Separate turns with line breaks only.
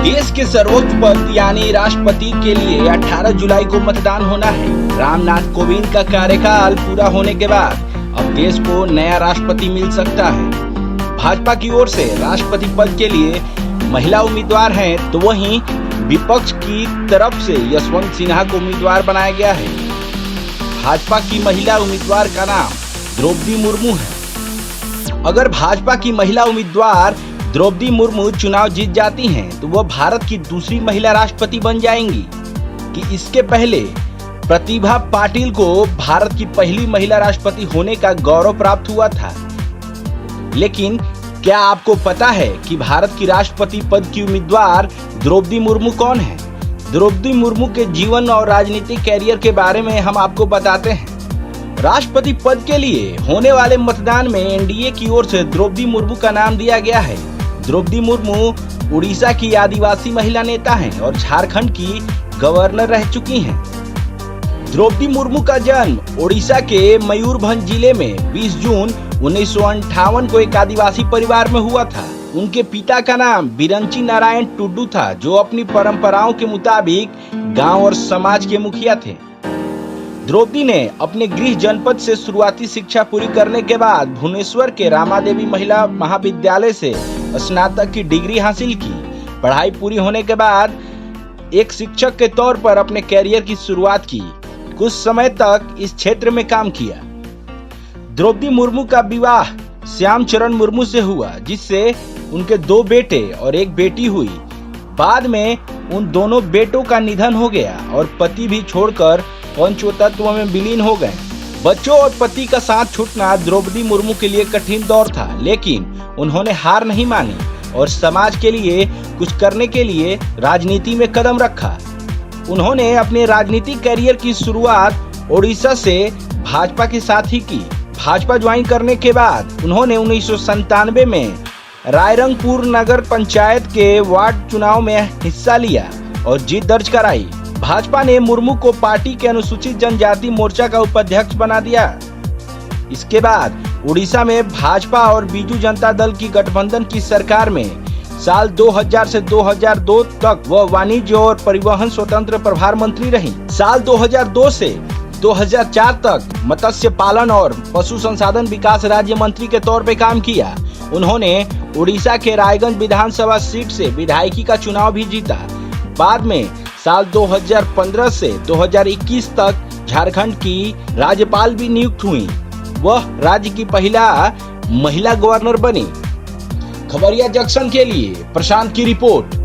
देश के सर्वोच्च पद यानी राष्ट्रपति के लिए 18 जुलाई को मतदान होना है। रामनाथ कोविंद का कार्यकाल पूरा होने के बाद अब देश को नया राष्ट्रपति मिल सकता है। भाजपा की ओर से राष्ट्रपति पद के लिए महिला उम्मीदवार हैं, तो वहीं विपक्ष की तरफ से यशवंत सिन्हा को उम्मीदवार बनाया गया है। भाजपा की महिला उम्मीदवार का नाम द्रौपदी मुर्मू है। अगर भाजपा की महिला उम्मीदवार द्रौपदी मुर्मू चुनाव जीत जाती हैं, तो वह भारत की दूसरी महिला राष्ट्रपति बन जाएंगी। कि इसके पहले प्रतिभा पाटिल को भारत की पहली महिला राष्ट्रपति होने का गौरव प्राप्त हुआ था। लेकिन क्या आपको पता है कि भारत की राष्ट्रपति पद की उम्मीदवार द्रौपदी मुर्मू कौन है? द्रौपदी मुर्मू के जीवन और राजनीतिक कैरियर के बारे में हम आपको बताते हैं। राष्ट्रपति पद के लिए होने वाले मतदान में एनडीए की ओर से द्रौपदी मुर्मू का नाम दिया गया है। द्रौपदी मुर्मू उड़ीसा की आदिवासी महिला नेता हैं और झारखंड की गवर्नर रह चुकी हैं। द्रौपदी मुर्मू का जन्म ओडिशा के मयूरभंज जिले में 20 जून 1958 को एक आदिवासी परिवार में हुआ था। उनके पिता का नाम बिरंची नारायण टुडू था, जो अपनी परंपराओं के मुताबिक गांव और समाज के मुखिया थे। द्रौपदी ने अपने गृह जनपद से शुरुआती शिक्षा पूरी करने के बाद भुवनेश्वर के रामादेवी महिला महाविद्यालय से स्नातक की डिग्री हासिल की। पढ़ाई पूरी होने के बाद एक शिक्षक के तौर पर अपने कैरियर की शुरुआत की। कुछ समय तक इस क्षेत्र में काम किया। द्रौपदी मुर्मू का विवाह श्याम चरण मुर्मू से हुआ, जिससे उनके 2 बेटे और एक बेटी हुई। बाद में उन दोनों बेटों का निधन हो गया और पति भी छोड़कर पंचतत्व में विलीन हो गए। बच्चों और पति का साथ छूटना द्रौपदी मुर्मू के लिए कठिन दौर था, लेकिन उन्होंने हार नहीं मानी और समाज के लिए कुछ करने के लिए राजनीति में कदम रखा। उन्होंने अपने राजनीतिक करियर की शुरुआत ओडिशा से भाजपा के साथ ही की। भाजपा ज्वाइन करने के बाद उन्होंने 1997 में रायरंगपुर नगर पंचायत के वार्ड चुनाव में हिस्सा लिया और जीत दर्ज कराई। भाजपा ने मुर्मू को पार्टी के अनुसूचित जनजाति मोर्चा का उपाध्यक्ष बना दिया। इसके बाद उड़ीसा में भाजपा और बीजू जनता दल की गठबंधन की सरकार में साल 2000 से 2002 तक वह वाणिज्य और परिवहन स्वतंत्र प्रभार मंत्री रही। साल 2002 से 2004 तक मत्स्य पालन और पशु संसाधन विकास राज्य मंत्री के तौर पर काम किया। उन्होंने उड़ीसा के रायगंज विधानसभा सीट से विधायकी का चुनाव भी जीता। बाद में साल 2015 से 2021 तक झारखंड की राज्यपाल भी नियुक्त हुई। वह राज्य की पहला महिला गवर्नर बनी। खबरिया जंक्शन के लिए प्रशांत की रिपोर्ट।